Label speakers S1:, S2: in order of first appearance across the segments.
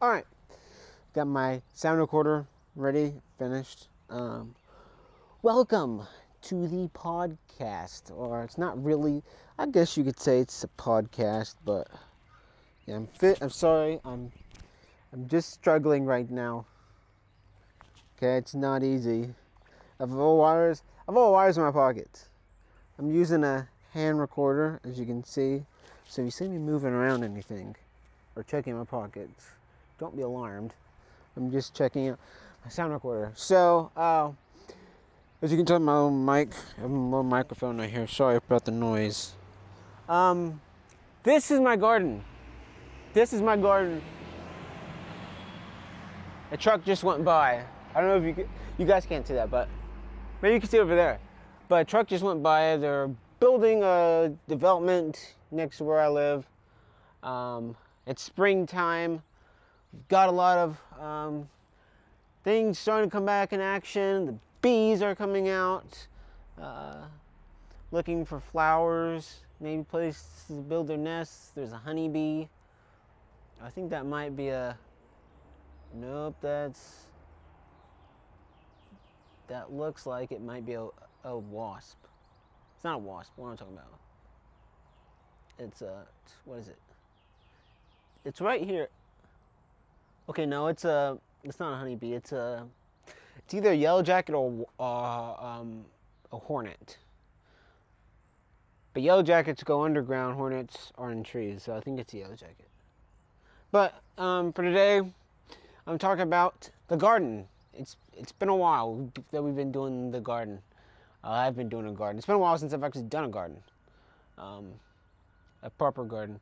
S1: Alright, got my sound recorder ready, finished. Welcome to the podcast, or it's not really, I guess you could say it's a podcast, but yeah, I'm sorry, I'm just struggling right now. Okay, it's not easy. I've all wires in my pockets. I'm using a hand recorder, as you can see, so if you see me moving around anything, or checking my pockets, don't be alarmed. I'm just checking out my sound recorder. So, as you can tell, my own mic, I have my microphone right here. Sorry about the noise. This is my garden. A truck just went by. I don't know if you guys can't see that, but maybe you can see it over there. But a truck just went by. They're building a development next to where I live. It's springtime. We've got a lot of things starting to come back in action. The bees are coming out, looking for flowers, maybe places to build their nests. There's a honeybee. I think that might be nope, that looks like it might be a wasp. It's not a wasp. What am I talking about? It's what is it? It's right here. Okay, no, it's not a honeybee. It's either a yellow jacket or a hornet. But yellow jackets go underground, hornets are in trees, so I think it's a yellow jacket. But for today, I'm talking about the garden. It's been a while that we've been doing the garden. I've been doing a garden. It's been a while since I've actually done a garden, a proper garden.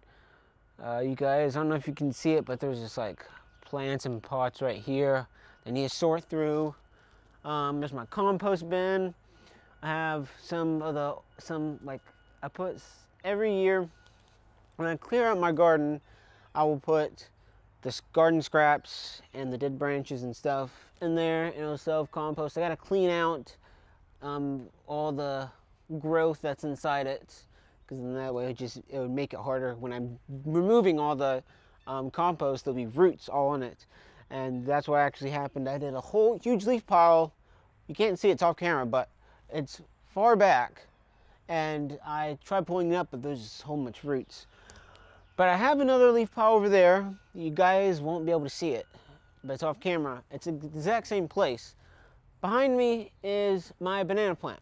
S1: You guys, I don't know if you can see it, but there's just like plants and pots right here. I need to sort through. There's my compost bin. I have I put every year when I clear out my garden, I will put the garden scraps and the dead branches and stuff in there, and it'll self-compost. I gotta clean out all the growth that's inside it, because in that way it would make it harder when I'm removing all the compost. There'll be roots all in it, and that's what actually happened. I did a whole huge leaf pile. You can't see it's off camera, but it's far back, and I tried pulling it up, but there's so much roots. But I have another leaf pile over there. You guys won't be able to see it, but it's off camera. It's the exact same place. Behind me is my banana plant.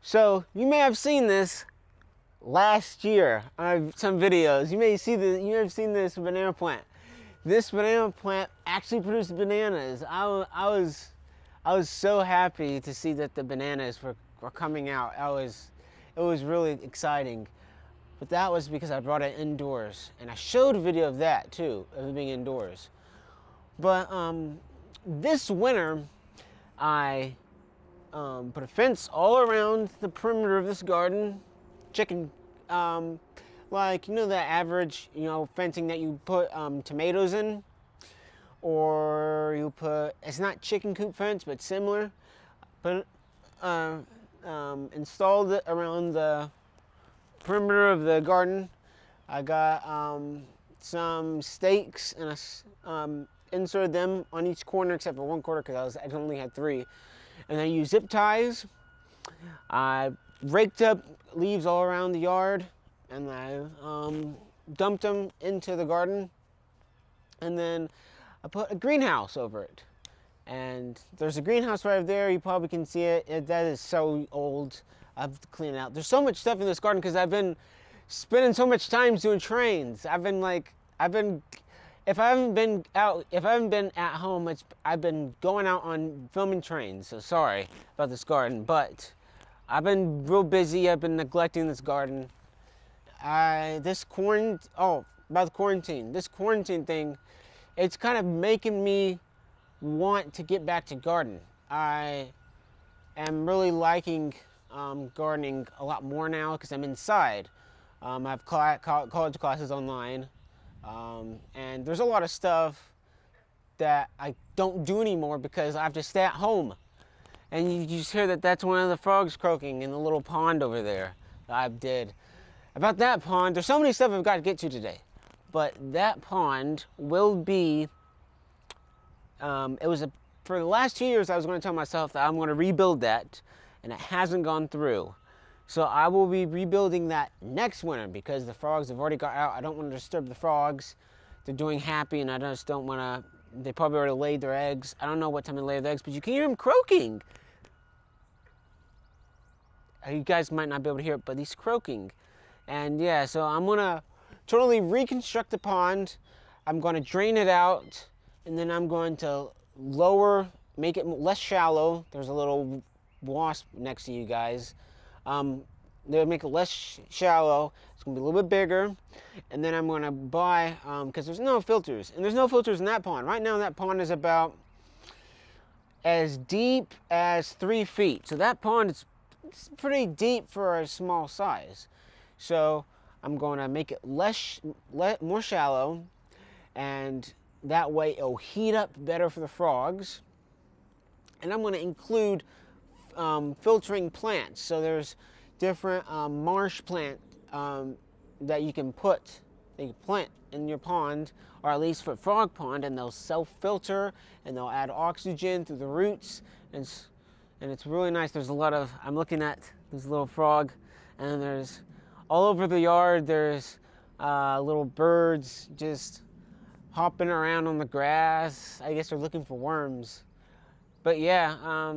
S1: So you may have seen this last year on some videos. You may have seen this banana plant. This banana plant actually produced bananas. I was so happy to see that the bananas were coming out. It was really exciting. But that was because I brought it indoors, and I showed a video of that too, of it being indoors. But this winter, I put a fence all around the perimeter of this garden. Chicken, like, you know, the average, fencing that you put tomatoes in, or you put, it's not chicken coop fence, but similar. But installed it around the perimeter of the garden. I got some stakes, and I inserted them on each corner except for one corner because I only had 3. And I used zip ties. I raked up leaves all around the yard, and I dumped them into the garden. And then I put a greenhouse over it. And there's a greenhouse right there. You probably can see it. That is so old. I have to clean it out. There's so much stuff in this garden because I've been spending so much time doing trains. If I haven't been at home, I've been going out on filming trains. So sorry about this garden, but I've been real busy. I've been neglecting this garden. About the quarantine. This quarantine thing, it's kind of making me want to get back to garden. I am really liking gardening a lot more now because I'm inside. I have college classes online, and there's a lot of stuff that I don't do anymore because I have to stay at home. And you just hear that's one of the frogs croaking in the little pond over there that I did. About that pond, there's so many stuff I've got to get to today. but that pond will be, for the last 2 years I was going to tell myself that I'm going to rebuild that, and it hasn't gone through. So I will be rebuilding that next winter because the frogs have already got out. I don't want to disturb the frogs. They're doing happy, and I just don't want to. They probably already laid their eggs. I don't know what time they lay their eggs, but you can hear them croaking. You guys might not be able to hear it, but he's croaking. And yeah, so I'm going to totally reconstruct the pond. I'm going to drain it out, and then I'm going to make it less shallow. There's a little wasp next to you guys. They'll make it less shallow. It's going to be a little bit bigger. And then I'm going to buy, because there's no filters. And there's no filters in that pond. Right now that pond is about as deep as 3 feet. So that pond is pretty deep for a small size. So I'm going to make it more shallow. And that way it'll heat up better for the frogs. And I'm going to include filtering plants. So there's different marsh plant that you can plant in your pond, or at least for frog pond, and they'll self-filter and they'll add oxygen through the roots, and it's really nice. There's a lot of, I'm looking at this little frog, and there's all over the yard there's little birds just hopping around on the grass. I guess they're looking for worms. But yeah, I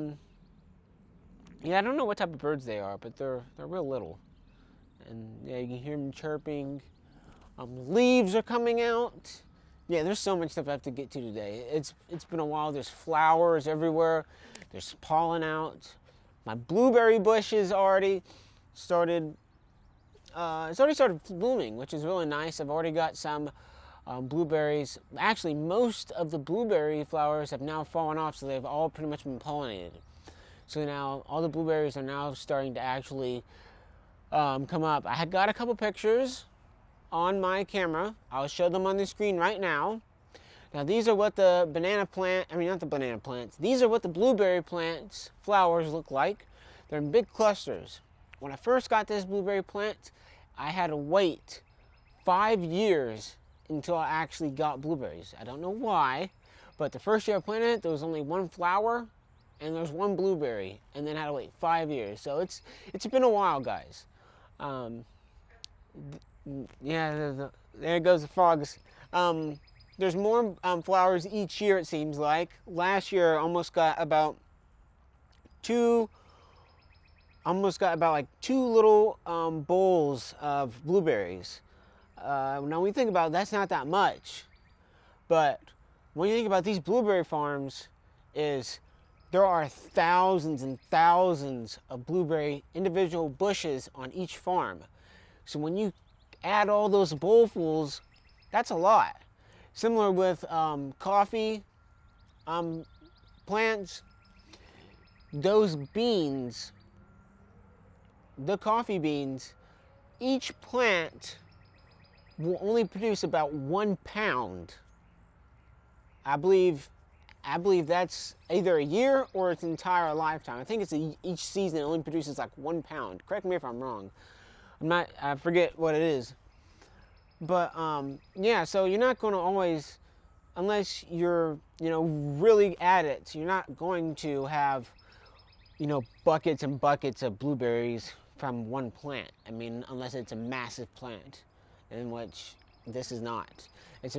S1: don't know what type of birds they are, but they're real little. And yeah, you can hear them chirping. Leaves are coming out. Yeah, there's so much stuff I have to get to today. It's been a while. There's flowers everywhere. There's pollen out. My blueberry bush is already started. It's already started blooming, which is really nice. I've already got some blueberries. Actually, most of the blueberry flowers have now fallen off, so they've all pretty much been pollinated. So now all the blueberries are now starting to actually come up. I had got a couple pictures on my camera. I'll show them on the screen right now. Now these are what the these are what the blueberry plants flowers look like. They're in big clusters. When I first got this blueberry plant, I had to wait 5 years until I actually got blueberries. I don't know why, but the first year I planted it, there was only one flower and there's one blueberry, and then I had to wait 5 years. So it's been a while, guys. Yeah, there goes the frogs. There's more flowers each year, it seems like. Last year, I almost got about two little bowls of blueberries. Now, when you think about it, that's not that much. But when you think about these blueberry farms, there are thousands and thousands of blueberry individual bushes on each farm. So when you add all those bowlfuls, that's a lot. Similar with coffee plants, those beans, the coffee beans, each plant will only produce about 1 pound. I believe that's either a year or its entire lifetime. I think it's each season it only produces like 1 pound. Correct me if I'm wrong. I forget what it is. But yeah, so you're not going to always, unless you're, really at it, you're not going to have, buckets and buckets of blueberries from one plant. I mean, unless it's a massive plant, in which this is not. It's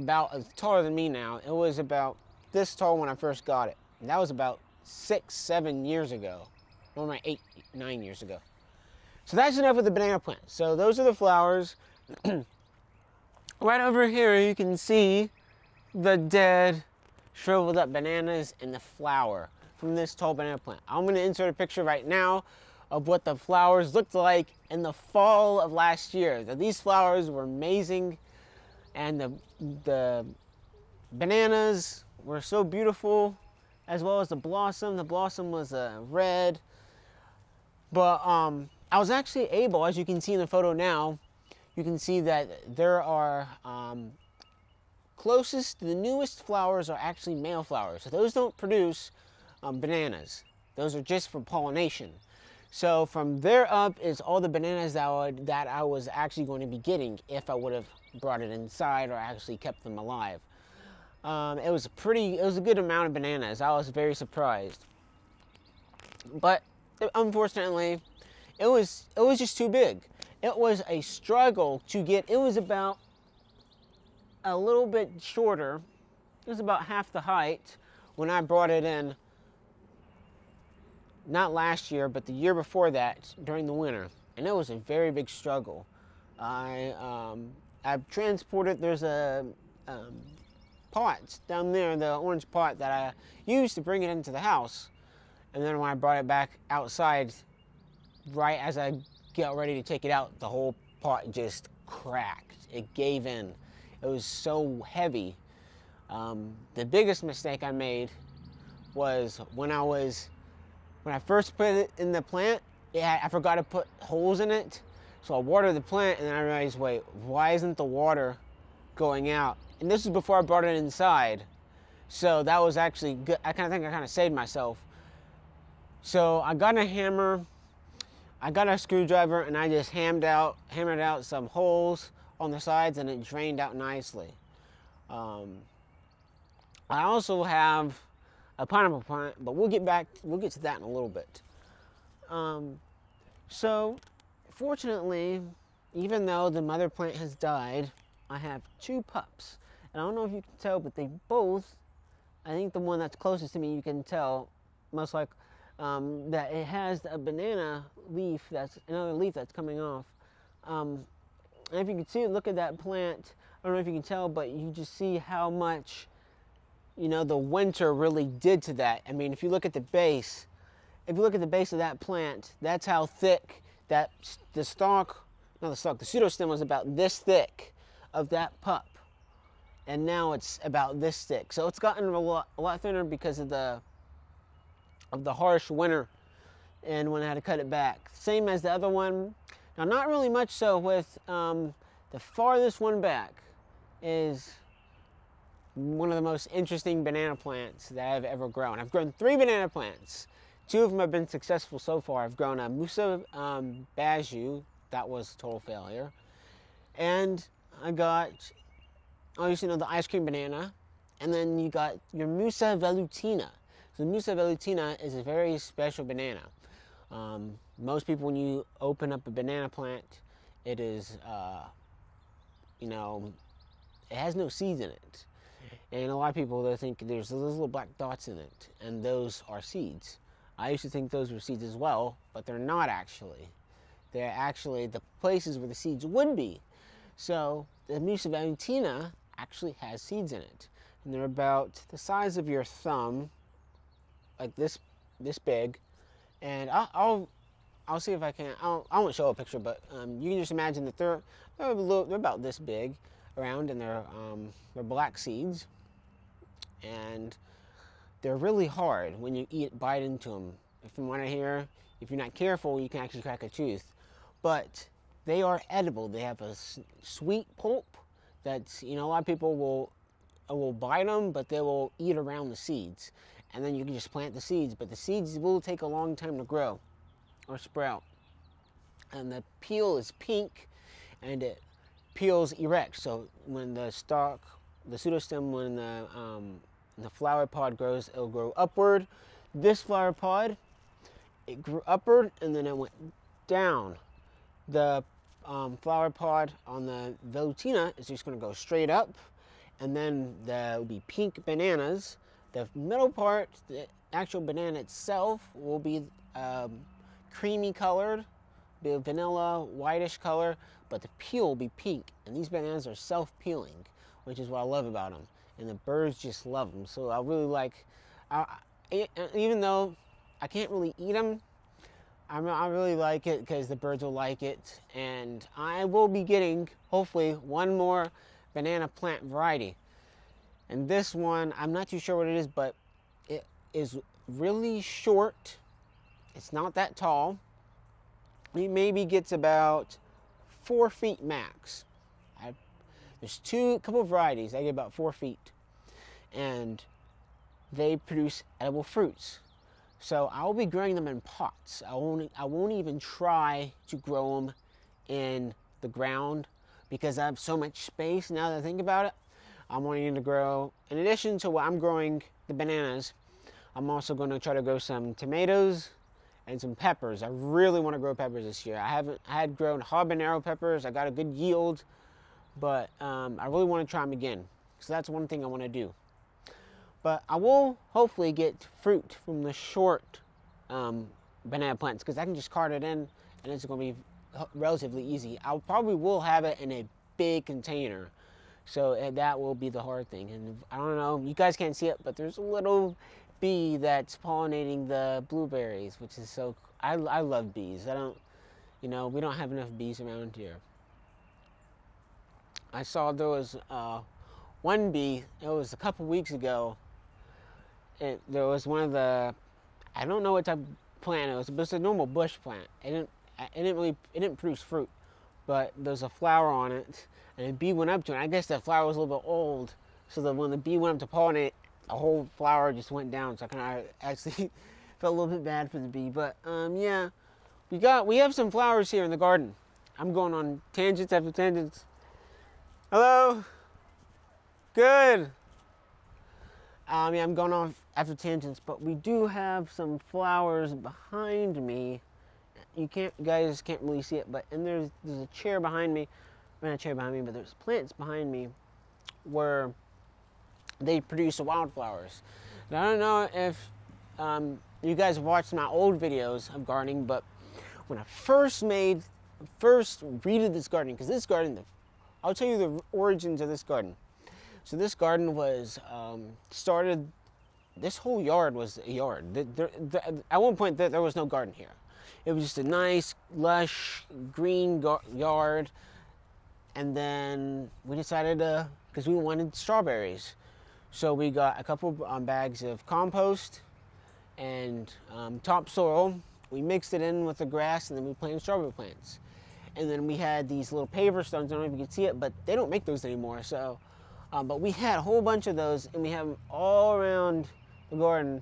S1: taller than me now. It was about this tall when I first got it. And that was about 6-7 years ago. Or my 8-9 years ago. So that's enough with the banana plant. So those are the flowers. Right over here you can see the dead, shriveled up bananas in the flower from this tall banana plant. I'm going to insert a picture right now of what the flowers looked like in the fall of last year. Now, these flowers were amazing, and the bananas were so beautiful, as well as the blossom. The blossom was red. But I was actually able, as you can see in the photo now, you can see that there are the newest flowers are actually male flowers. So those don't produce bananas. Those are just for pollination. So from there up is all the bananas that I was actually going to be getting if I would have brought it inside or actually kept them alive. It was a good amount of bananas. I was very surprised. But unfortunately, it was just too big. It was a struggle to get. It was about a little bit shorter. It was about half the height when I brought it in. Not last year, but the year before that, during the winter, and it was a very big struggle. I've transported. There's a pot down there, the orange pot that I used to bring it into the house, and then when I brought it back outside, right as I get ready to take it out, the whole pot just cracked. It gave in. It was so heavy. The biggest mistake I made was when I first put it in the plant, I forgot to put holes in it. So I watered the plant and then I realized, wait, why isn't the water going out? And this is before I brought it inside. So that was actually good. I think I kind of saved myself. So I got a hammer, I got a screwdriver, and I just hammered out some holes on the sides, and it drained out nicely. I also have a pineapple plant, but we'll get to that in a little bit. So fortunately, even though the mother plant has died, I have two pups. And I don't know if you can tell, but they both, I think the one that's closest to me, you can tell most like that it has a banana leaf, another leaf that's coming off. And if you can see, look at that plant, I don't know if you can tell, but you just see how much, the winter really did to that. I mean, if you look at the base, of that plant, that's how thick the pseudostem was about this thick of that pup. And now it's about this thick. So it's gotten a lot thinner because of the harsh winter and when I had to cut it back. Same as the other one. Now, not really much so with the farthest one back is one of the most interesting banana plants that I've ever grown. I've grown 3 banana plants. 2 of them have been successful so far. I've grown a Musa Baju. That was a total failure. And I got, obviously, the ice cream banana. And then you got your Musa Velutina. So Musa Velutina is a very special banana. Most people, when you open up a banana plant, it is, it has no seeds in it. And a lot of people, they think there's those little black dots in it, and those are seeds. I used to think those were seeds as well, but they're not actually. They're actually the places where the seeds would be. So the Musa Velutina actually has seeds in it. And they're about the size of your thumb, like this big. And I'll see if I can. I won't show a picture, but you can just imagine that they're about this big around, and they're black seeds, and they're really hard when you bite into them. If you're not careful, you can actually crack a tooth. But they are edible. They have a sweet pulp that's, a lot of people will bite them, but they will eat around the seeds. And then you can just plant the seeds, but the seeds will take a long time to grow or sprout. And the peel is pink, and it peels erect. So when the pseudostem, when the flower pod grows, it'll grow upward. This flower pod, it grew upward, and then it went down. The flower pod on the Velutina is just going to go straight up, and then there will be pink bananas. The middle part, the actual banana itself, will be creamy colored, be a vanilla, whitish color, but the peel will be pink. And these bananas are self-peeling, which is what I love about them. And the birds just love them. So I really like, even though I can't really eat them, I really like it because the birds will like it. And I will be getting, hopefully, one more banana plant variety. And this one, I'm not too sure what it is, but it is really short. It's not that tall. It maybe gets about 4 feet max. There's a couple of varieties. They get about 4 feet. And they produce edible fruits. So I'll be growing them in pots. I won't even try to grow them in the ground because I have so much space now that I think about it. I'm wanting to grow, in addition to what I'm growing, the bananas, I'm also going to try to grow some tomatoes and some peppers. I really want to grow peppers this year. I had grown habanero peppers. I got a good yield, but I really want to try them again. So that's one thing I want to do. But I will hopefully get fruit from the short banana plants because I can just cart it in and it's going to be relatively easy. I probably will have it in a big container. So that will be the hard thing. And I don't know, you guys can't see it, but there's a little bee that's pollinating the blueberries, which is so, I love bees. We don't have enough bees around here. I saw there was one bee, it was a couple weeks ago. There was one of the, I don't know what type of plant it was, but it's a normal bush plant. It didn't produce fruit, but there's a flower on it. And the bee went up to it. I guess that flower was a little bit old, so that when the bee went up to pollinate, the whole flower just went down. So I kind of actually felt a little bit bad for the bee. But yeah, we have some flowers here in the garden. I'm going on tangents after tangents. Hello. Good. Yeah, I'm going off after tangents, but we do have some flowers behind me. You guys can't really see it, but there's a chair behind me. Not a chair behind me, but there's plants behind me where they produce wildflowers. Now, I don't know if you guys have watched my old videos of gardening, but when I first redid this garden, because this garden, I'll tell you the origins of this garden. So this garden was started, this whole yard was a yard. At one point, there was no garden here. It was just a nice, lush, green yard. And then we decided because we wanted strawberries. So we got a couple bags of compost and topsoil. We mixed it in with the grass and then we planted strawberry plants. And then we had these little paver stones, I don't know if you can see it, but they don't make those anymore. So, but we had a whole bunch of those and we have them all around the garden.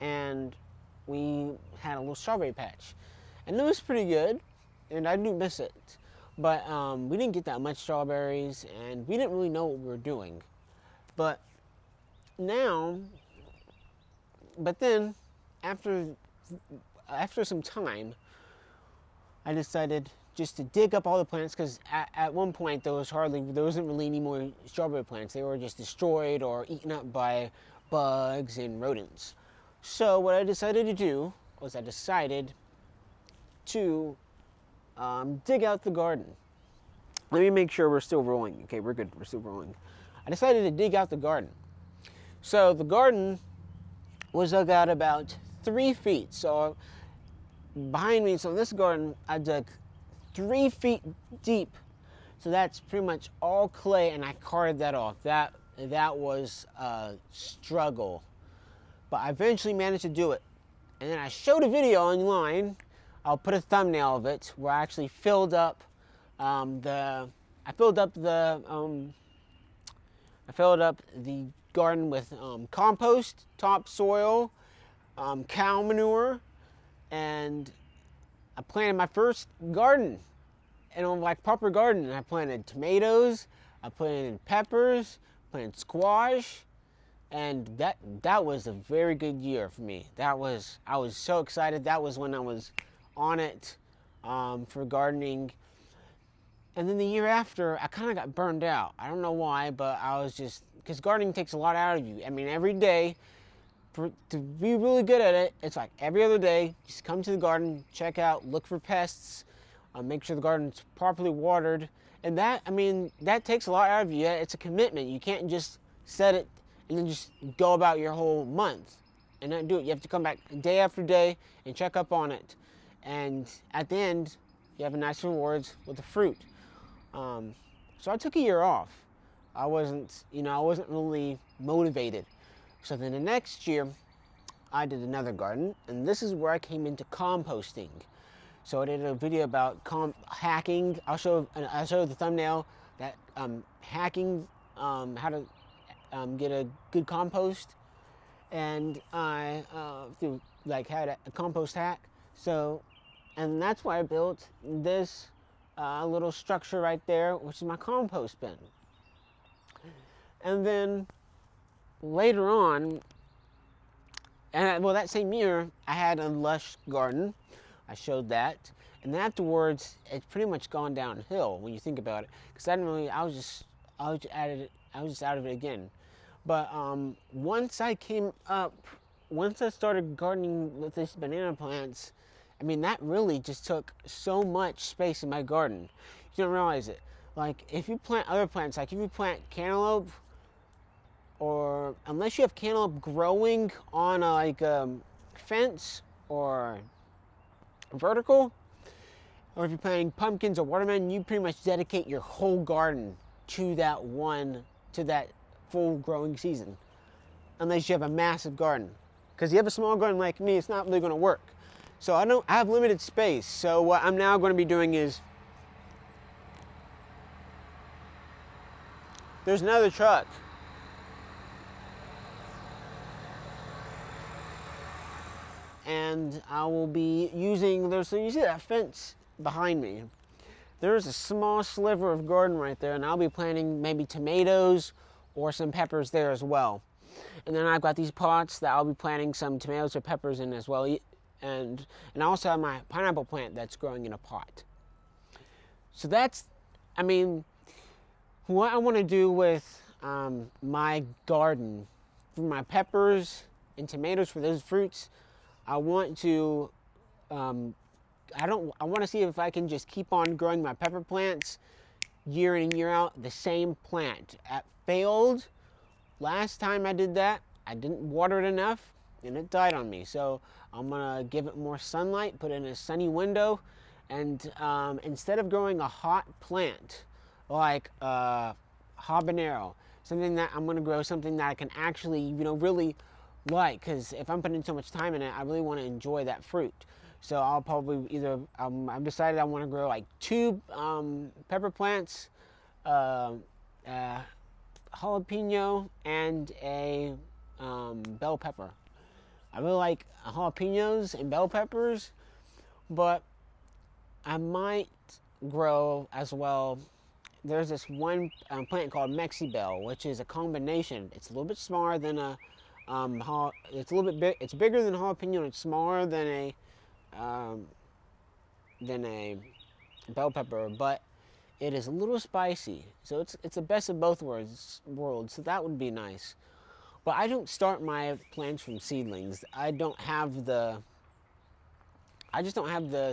S1: And we had a little strawberry patch. And it was pretty good, and I do miss it. But we didn't get that much strawberries, and we didn't really know what we were doing. But then, after some time, I decided just to dig up all the plants, because at one point there wasn't really any more strawberry plants. They were just destroyed or eaten up by bugs and rodents. So what I decided to do was I decided to dig out the garden. Let me make sure we're still rolling. Okay, we're good. We're still rolling. I decided to dig out the garden. So the garden was dug out about 3 feet. So behind me, so in this garden, I dug 3 feet deep. So that's pretty much all clay, and I carted that off. That was a struggle. But I eventually managed to do it. And then I showed a video online. I'll put a thumbnail of it where I actually filled up the garden with compost, topsoil, cow manure, and I planted my first garden, and like proper garden. I planted tomatoes, I planted peppers, planted squash, and that was a very good year for me. I was so excited. That was when I was on it for gardening. And then the year after, I kind of got burned out. I don't know why, but I was just, because gardening takes a lot out of you. I mean, every day, to be really good at it, it's like every other day, just come to the garden, check out, look for pests, make sure the garden's properly watered. And that takes a lot out of you. It's a commitment. You can't just set it and then just go about your whole month and not do it. You have to come back day after day and check up on it. And at the end, you have a nice rewards with the fruit. So I took a year off. I wasn't really motivated. So then the next year, I did another garden, and this is where I came into composting. So I did a video about hacking. I'll show the thumbnail that hacking how to get a good compost, and I through like had a compost hack. So, and that's why I built this little structure right there, which is my compost bin. And then later on, and well, that same year, I had a lush garden. I showed that. And then afterwards, it's pretty much gone downhill when you think about it. Because I didn't really, I was just out of it again. But once I started gardening with these banana plants, I mean, that really just took so much space in my garden. You don't realize it. Like, if you plant other plants, like if you plant cantaloupe, or unless you have cantaloupe growing on a fence or vertical, or if you're planting pumpkins or watermelon, you pretty much dedicate your whole garden to that full growing season. Unless you have a massive garden. Because you have a small garden like me, it's not really going to work. So I have limited space. So what I'm now going to be doing is, there's another truck. And I will be using, so you see that fence behind me? There's a small sliver of garden right there, and I'll be planting maybe tomatoes or some peppers there as well. And then I've got these pots that I'll be planting some tomatoes or peppers in as well. And I also have my pineapple plant that's growing in a pot. So that's, I mean, what I want to do with my garden, for my peppers and tomatoes, for those fruits, I want to, I want to see if I can just keep on growing my pepper plants year in and year out, the same plant. It failed last time I did that. I didn't water it enough and it died on me. So I'm gonna give it more sunlight, put it in a sunny window, and instead of growing a hot plant like habanero, I'm gonna grow something that I can actually, really like, because if I'm putting so much time in it, I really want to enjoy that fruit. So I'll probably either, I've decided I want to grow like 2 pepper plants, jalapeno and a bell pepper. I really like jalapenos and bell peppers, but I might grow as well. There's this one plant called Mexibel, which is a combination. It's a little bit smaller than a it's a little bit big. It's bigger than a jalapeno, and it's smaller than a bell pepper, but it is a little spicy. So it's the best of both worlds. So that would be nice. But I don't start my plants from seedlings. I just don't have the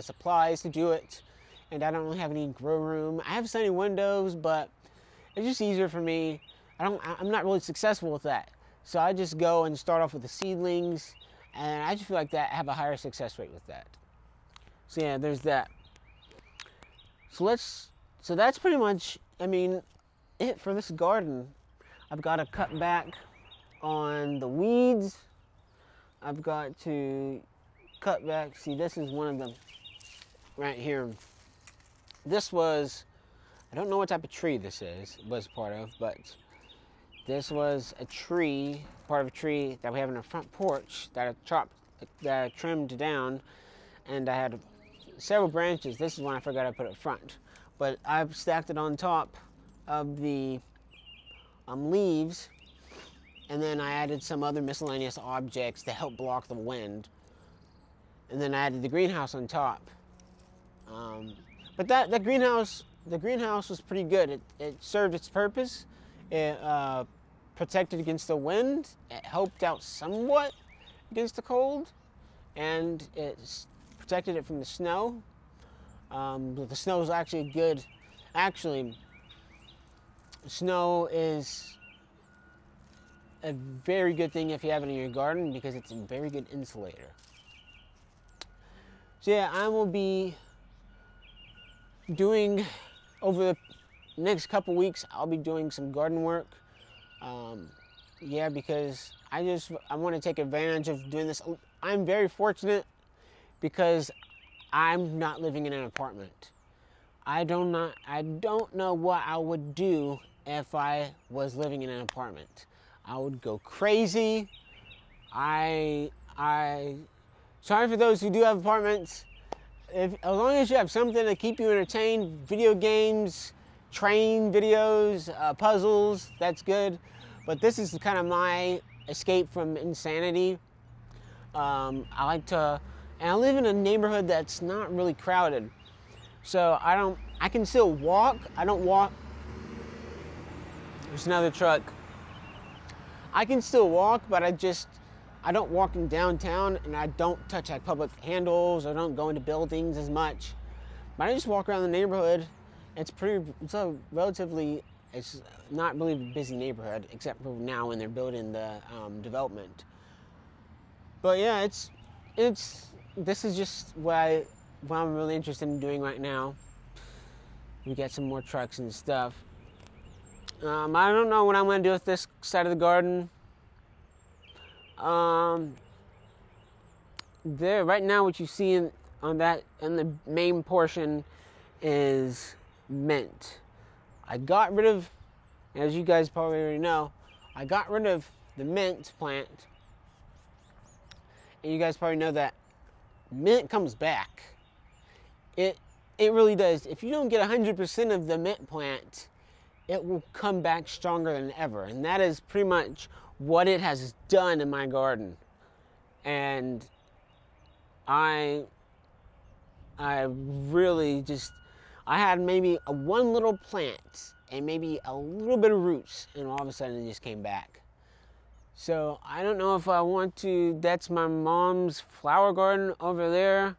S1: supplies to do it, and I don't really have any grow room. I have sunny windows, but it's just easier for me. I'm not really successful with that. So I just go and start off with the seedlings, and I just feel like that I have a higher success rate with that. So yeah, there's that. So that's pretty much, I mean, it for this garden. I've got to cut back on the weeds. I've got to cut back. See, this is one of them right here. This was, I don't know what type of tree this was part of, but this was a tree, part of a tree that we have in our front porch that I trimmed down, and I had several branches. This is one I forgot I put up front, but I've stacked it on top of the leaves, and then I added some other miscellaneous objects to help block the wind, and then I added the greenhouse on top. But the greenhouse was pretty good. It served its purpose. It protected against the wind. It helped out somewhat against the cold, and it protected it from the snow. But the snow is actually good. Actually, snow is a very good thing if you have it in your garden because it's a very good insulator. So yeah, I will be doing, over the next couple weeks, I'll be doing some garden work. Yeah, because I want to take advantage of doing this. I'm very fortunate because I'm not living in an apartment. I don't know what I would do if I was living in an apartment. I would go crazy. I sorry for those who do have apartments. As long as you have something to keep you entertained, video games, train videos, puzzles, that's good. But this is kind of my escape from insanity. I like to, and I live in a neighborhood that's not really crowded. So I can still walk. I don't walk. There's another truck. I can still walk, but I don't walk in downtown, and I don't touch like public handles. I don't go into buildings as much. But I just walk around the neighborhood. It's not really a busy neighborhood, except for now when they're building the development. But yeah, this is just what I'm really interested in doing right now. We got some more trucks and stuff. I don't know what I'm going to do with this side of the garden. There, right now, what you see in the main portion is mint. I got rid of, as you guys probably already know, I got rid of the mint plant. And you guys probably know that mint comes back. It really does. If you don't get 100% of the mint plant, it will come back stronger than ever. And that is pretty much what it has done in my garden. And I really just, I had maybe one little plant and maybe a little bit of roots, and all of a sudden it just came back. So I don't know if I want to, that's my mom's flower garden over there.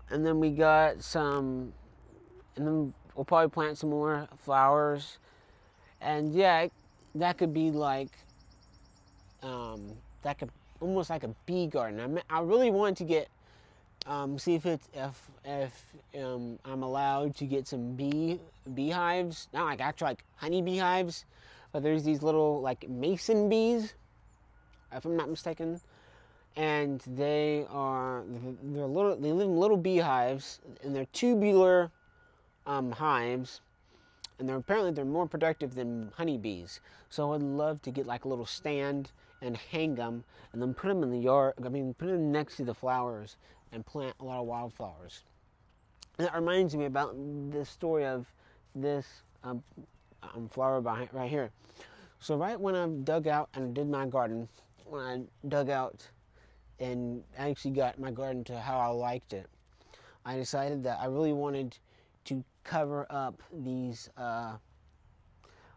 S1: And then we got some, and then we'll probably plant some more flowers. And yeah, that could be like, that could almost like a bee garden. I really want to get, see if I'm allowed to get some beehives, not like actual like honey beehives, but there's these little like mason bees, if I'm not mistaken, and they live in little beehives, and they're tubular hives, and apparently they're more productive than honeybees. So I'd love to get like a little stand and hang them, and then put them in the yard. I mean, put them next to the flowers and plant a lot of wildflowers. And that reminds me about the story of this flower right here. So right when I dug out and did my garden, when I dug out and actually got my garden to how I liked it, I decided that I really wanted to cover up these, I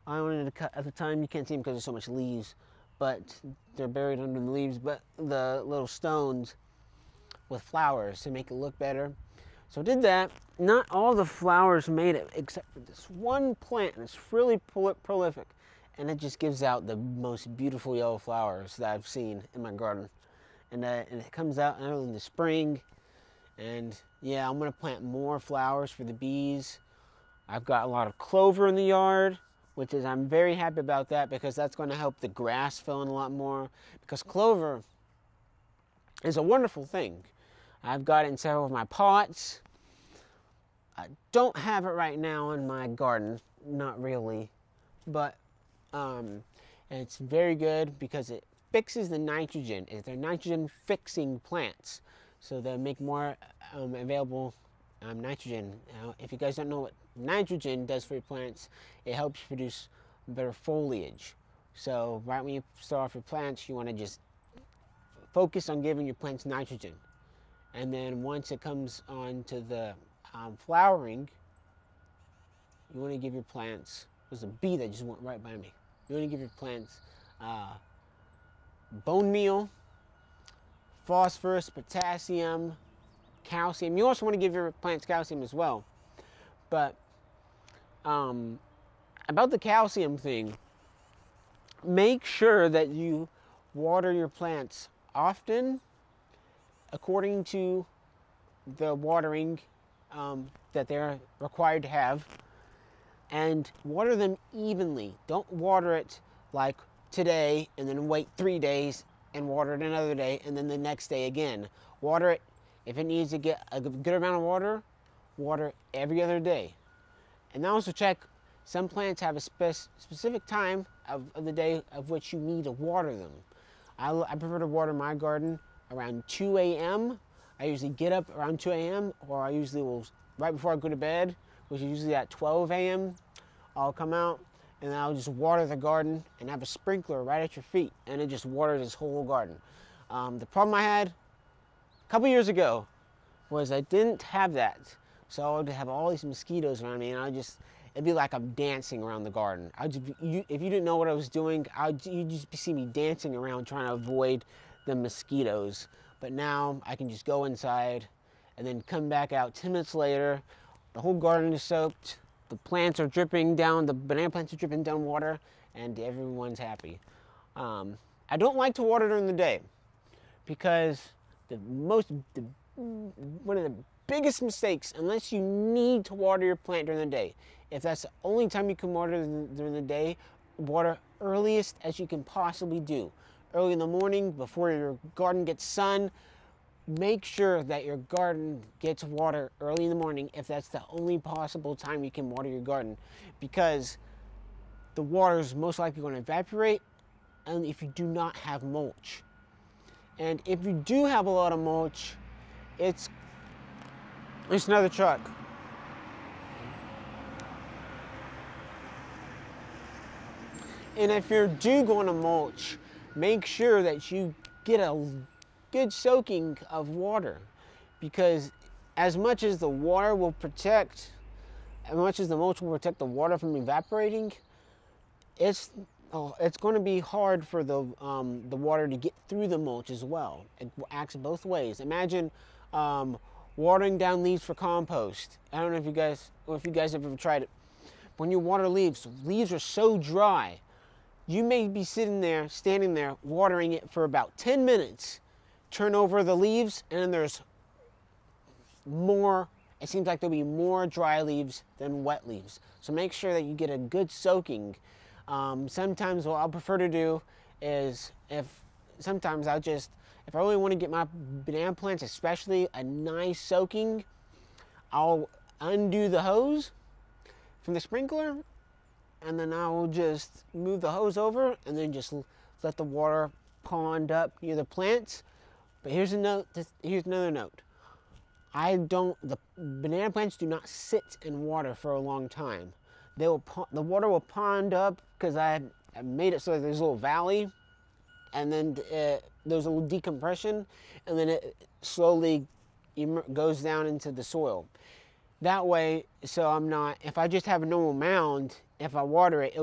S1: wanted to cut, at the time you can't see them because there's so much leaves, but they're buried under the leaves, but the little stones with flowers to make it look better. So I did that. Not all the flowers made it, except for this one plant, and it's really prolific, and it just gives out the most beautiful yellow flowers that I've seen in my garden. And it comes out early in the spring, and yeah, I'm gonna plant more flowers for the bees. I've got a lot of clover in the yard, which is, I'm very happy about that, because that's going to help the grass fill in a lot more, because clover is a wonderful thing. I've got it in several of my pots. I don't have it right now in my garden, not really, but it's very good because it fixes the nitrogen. They're nitrogen fixing plants, so they make more available nitrogen. Now, if you guys don't know what nitrogen does for your plants, it helps produce better foliage. So right when you start off your plants, you want to just focus on giving your plants nitrogen. And then once it comes on to the flowering, you want to give your plants, there's a bee that just went right by me. You want to give your plants bone meal, phosphorus, potassium, calcium. You also want to give your plants calcium as well. But about the calcium thing, make sure that you water your plants often according to the watering that they're required to have, and water them evenly. Don't water it like today and then wait 3 days and water it another day and then the next day again. Water it, if it needs to get a good amount of water, water every other day. And also check, some plants have a specific time of the day of which you need to water them. I prefer to water my garden around 2 a.m. I usually get up around 2 a.m. or I usually will, right before I go to bed, which is usually at 12 a.m., I'll come out and I'll just water the garden and have a sprinkler right at your feet, and it just waters this whole garden. The problem I had a couple years ago was I didn't have that. So I would have all these mosquitoes around me, and it'd be like I'm dancing around the garden. If you didn't know what I was doing, you'd just see me dancing around trying to avoid the mosquitoes. But now I can just go inside and then come back out 10 minutes later. The whole garden is soaked. The plants are dripping down, the banana plants are dripping down water, and everyone's happy. I don't like to water during the day because one of the biggest mistakes, unless you need to water your plant during the day, if that's the only time you can water during the day, water earliest as you can possibly do. Early in the morning, before your garden gets sun, make sure that your garden gets water early in the morning if that's the only possible time you can water your garden, because the water is most likely going to evaporate, and if you do not have mulch. And if you do have a lot of mulch, it's another truck. And if you're going to mulch, make sure that you get a good soaking of water, because as much as the water will protect, as much as the mulch will protect the water from evaporating, it's going to be hard for the water to get through the mulch as well. It acts both ways. Imagine watering down leaves for compost. I don't know if you guys have ever tried it. When you water leaves are so dry. You may be standing there, watering it for about 10 minutes. Turn over the leaves, and then there's more. It seems like there'll be more dry leaves than wet leaves. So make sure that you get a good soaking. Sometimes what I'll prefer to do is if I really want to get my banana plants, especially a nice soaking, I'll undo the hose from the sprinkler, and then I will just move the hose over and then just let the water pond up near the plants. But here's another note. The banana plants do not sit in water for a long time. The water will pond up because I made it so that there's a little valley, and then there's a little decompression, and then it slowly goes down into the soil. That way, if I just have a normal mound, if I water it,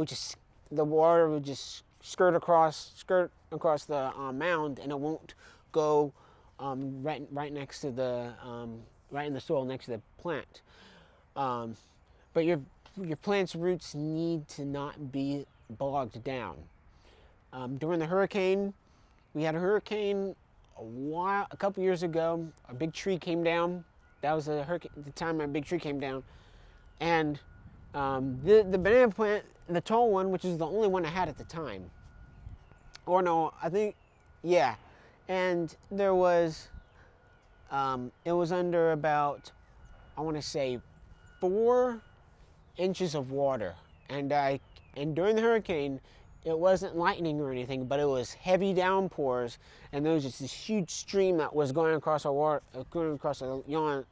S1: the water will just skirt across the mound, and it won't go right next to the right in the soil next to the plant. But your plant's roots need to not be bogged down. During the hurricane, we had a hurricane a couple years ago. A big tree came down. That was the time a big tree came down, and the banana plant, the tall one, which is the only one I had at the time, or no, I think, yeah, and there was, it was under about, I want to say, 4 inches of water, and during the hurricane, it wasn't lightning or anything, but it was heavy downpours, and there was just this huge stream that was going across our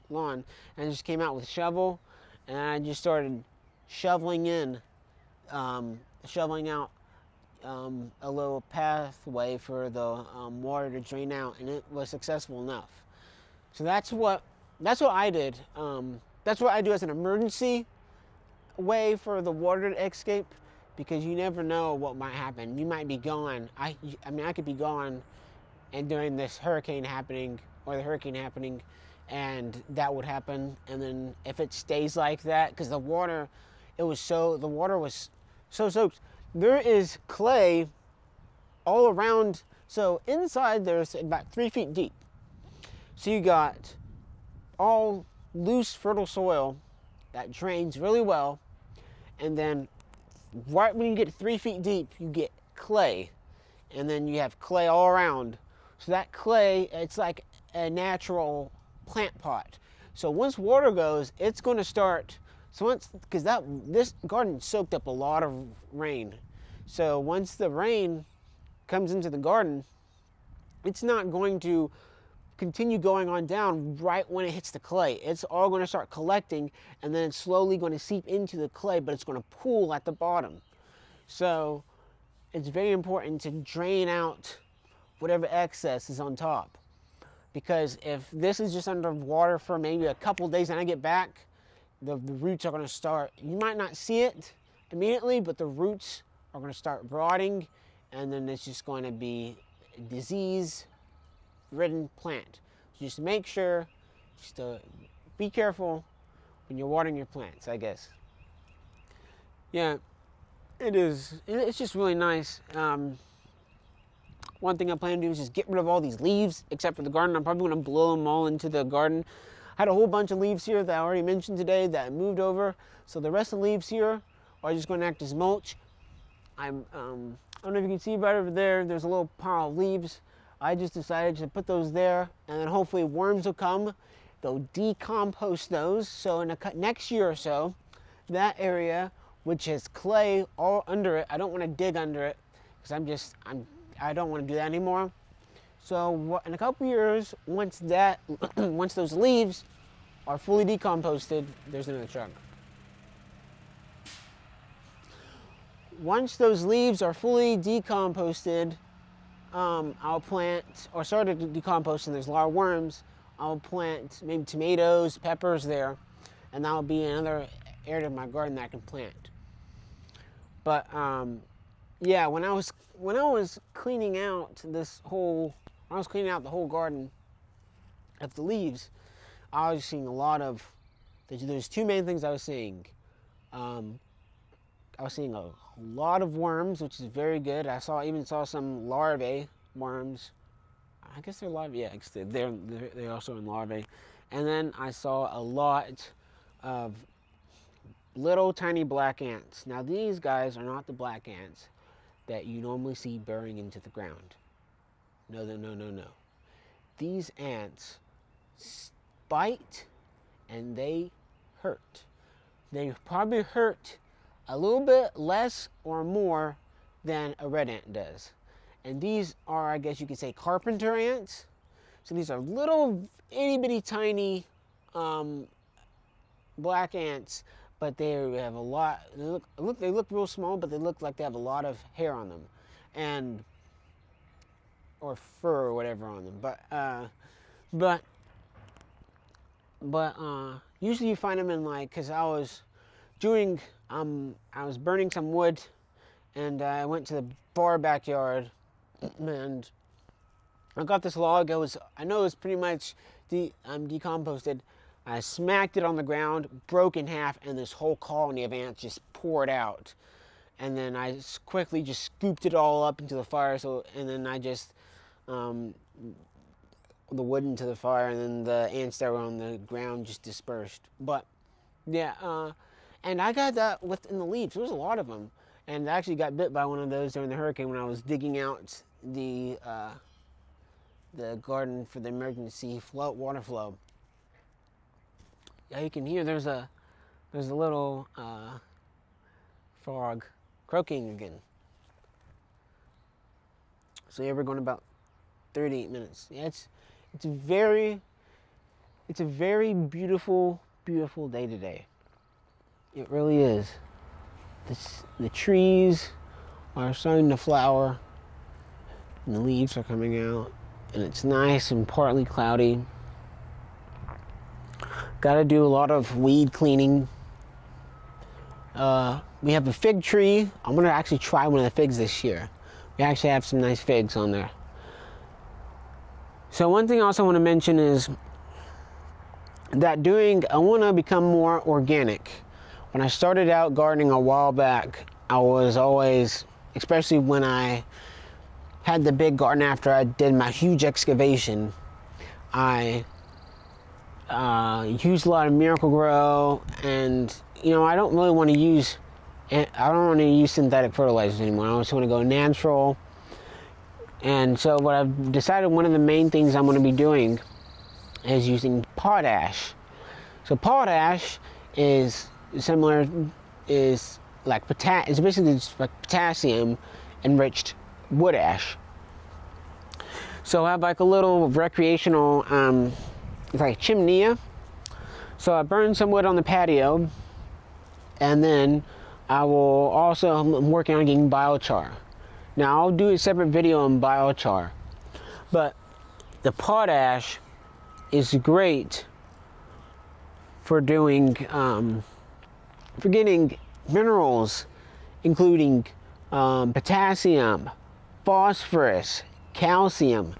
S1: lawn, and I just came out with a shovel, and I just started shoveling out a little pathway for the water to drain out, and it was successful enough. So that's what I did. That's what I do as an emergency way for the water to escape, because you never know what might happen. You might be gone. I could be gone, and during this hurricane happening, or the hurricane happening, and that would happen. And then if it stays like that, because the water was so soaked. There is clay all around. So inside there's about 3 feet deep. So you got all loose, fertile soil that drains really well, and then right when you get 3 feet deep, you get clay, and then you have clay all around. So that clay, it's like a natural plant pot. So once water goes, it's going to start. Because this garden soaked up a lot of rain. So once the rain comes into the garden, it's not going to continue going on down right when it hits the clay. It's all going to start collecting, and then it's slowly going to seep into the clay, but it's going to pool at the bottom. So it's very important to drain out whatever excess is on top. Because if this is just under water for maybe a couple days and I get back, the roots are going to start, you might not see it immediately, but the roots are going to start rotting, and then it's just going to be a disease-ridden plant. So just make sure, just be careful when you're watering your plants, I guess. Yeah, it's just really nice. One thing I plan to do is just get rid of all these leaves, except for the garden. I'm probably going to blow them all into the garden. I had a whole bunch of leaves here that I already mentioned today that I moved over. So the rest of the leaves here are just going to act as mulch. I don't know if you can see right over there, there's a little pile of leaves. I just decided to put those there, and then hopefully worms will come. They'll decompost those. So in the next year or so, that area, which has clay all under it, I don't want to dig under it because I don't want to do that anymore. So in a couple years, once those leaves are fully decomposted, there's another truck. Once those leaves are fully decomposted, I'll plant, or started to decompose and there's a lot of worms, I'll plant maybe tomatoes, peppers there, and that'll be another area of my garden that I can plant. But yeah, when I was cleaning out the whole garden of the leaves, I was seeing a lot of, there's two main things I was seeing. I was seeing a lot of worms, which is very good. I even saw some larvae worms. I guess they're larvae, yeah, they're also in larvae. And then I saw a lot of little tiny black ants. Now these guys are not the black ants that you normally see burrowing into the ground. No. These ants bite and they hurt. They probably hurt a little bit less or more than a red ant does. And these are, I guess you could say, carpenter ants. So these are little itty bitty tiny black ants, but they have a lot, they look real small, but they look like they have a lot of hair on them, or fur or whatever on them. But usually you find them in, like, cause I was burning some wood, and I went to the bar backyard, and I got this log. I know it was pretty much decomposted. I smacked it on the ground, broke in half, and this whole colony of ants just poured out. And then I quickly just scooped it all up into the fire. And then I just the wood into the fire, and then the ants that were on the ground just dispersed. But yeah, and I got that within the leaves. There was a lot of them, and I actually got bit by one of those during the hurricane when I was digging out the garden for the emergency water flow. Yeah, you can hear there's a little frog croaking again. So yeah, we're going about 38 minutes. Yeah, it's a very beautiful day today. It really is. The trees are starting to flower, and the leaves are coming out, and it's nice and partly cloudy. Got to do a lot of weed cleaning. We have a fig tree. I'm going to actually try one of the figs this year. We actually have some nice figs on there. So one thing I also want to mention is that I want to become more organic. When I started out gardening a while back, I was always, especially when I had the big garden after I did my huge excavation, I used a lot of Miracle-Gro, and I don't really want to use synthetic fertilizers anymore. I just want to go natural. And so what I've decided, one of the main things I'm going to be doing is using potash. So potash is similar, it's basically just like potassium enriched wood ash. So So I have like a little recreational, it's like chimney. So I burned some wood on the patio, and then I will also, I'm working on getting biochar. Now I'll do a separate video on biochar, but the potash is great for doing, for getting minerals, including potassium, phosphorus, calcium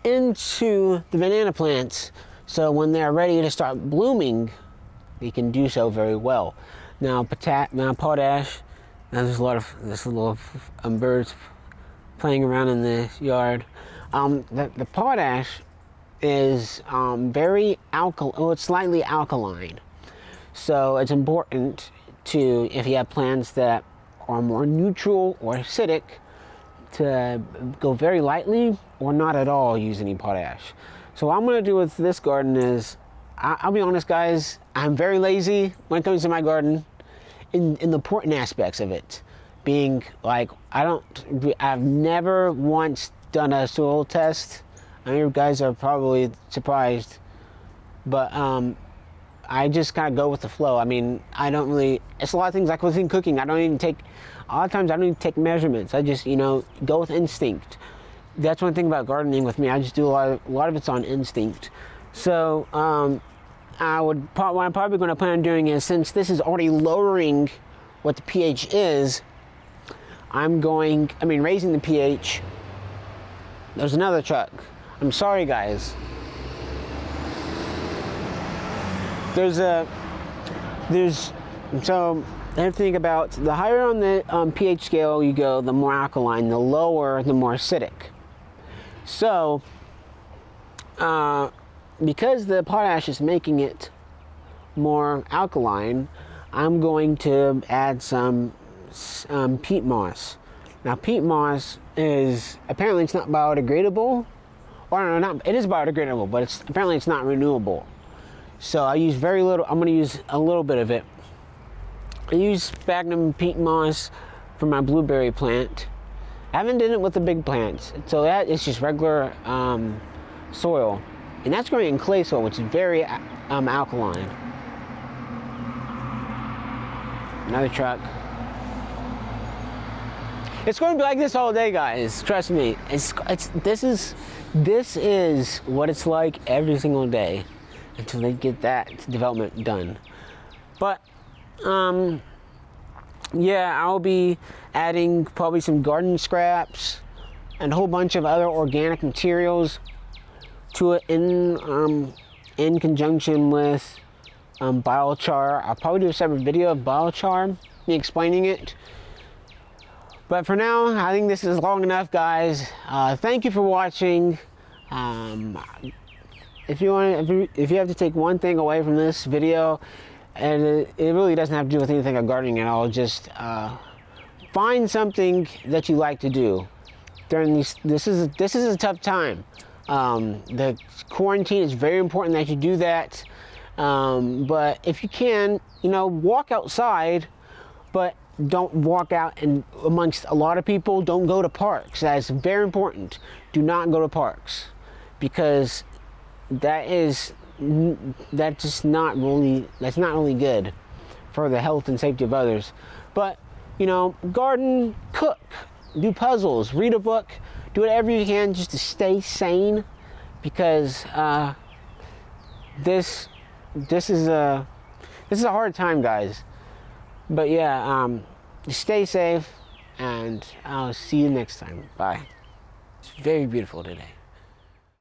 S1: into the banana plants, so when they're ready to start blooming, they can do so very well. Now potash, now there's a lot of birds playing around in the yard. The potash is very alkaline, well, it's slightly alkaline. So it's important to, if you have plants that are more neutral or acidic, to go very lightly or not at all use any potash. So what I'm going to do with this garden is, I'll be honest guys, I'm very lazy when it comes to my garden in the important aspects of it. Being like, I've never once done a soil test. I know you guys are probably surprised, but I just kind of go with the flow. I mean, I don't really, it's a lot of things like within cooking, a lot of times I don't even take measurements. I just, go with instinct. That's one thing about gardening with me. I just do a lot of it's on instinct. So what I'm probably going to plan on doing is, since this is already lowering what the pH is, raising the pH. There's another truck. I'm sorry guys. So I have to think about, the higher on the pH scale you go, the more alkaline, the lower, the more acidic. So, because the potash is making it more alkaline, I'm going to add some peat moss. Now, peat moss is, apparently it's not biodegradable, or no, it is biodegradable, but apparently it's not renewable. So I use very little, I'm gonna use a little bit of it. I use sphagnum peat moss for my blueberry plant. I haven't done it with the big plants, so that is just regular soil. And that's growing in clay soil, which is very alkaline. Another truck. It's going to be like this all day, guys. Trust me. This is what it's like every single day until they get that development done. But yeah, I'll be adding probably some garden scraps and a whole bunch of other organic materials to it in conjunction with biochar. I'll probably do a separate video of biochar, me explaining it. But for now, I think this is long enough, guys. Thank you for watching. If you have to take one thing away from this video, and it really doesn't have to do with anything of gardening at all, just find something that you like to do during these. This is a tough time. The quarantine is very important that you do that. But if you can, walk outside, but don't walk out and amongst a lot of people. Don't go to parks. That's very important. Do not go to parks, because that's not really good for the health and safety of others. But garden, cook, do puzzles, read a book, do whatever you can just to stay sane, because this is a hard time, guys. But yeah, stay safe, and I'll see you next time. Bye. It's very beautiful today.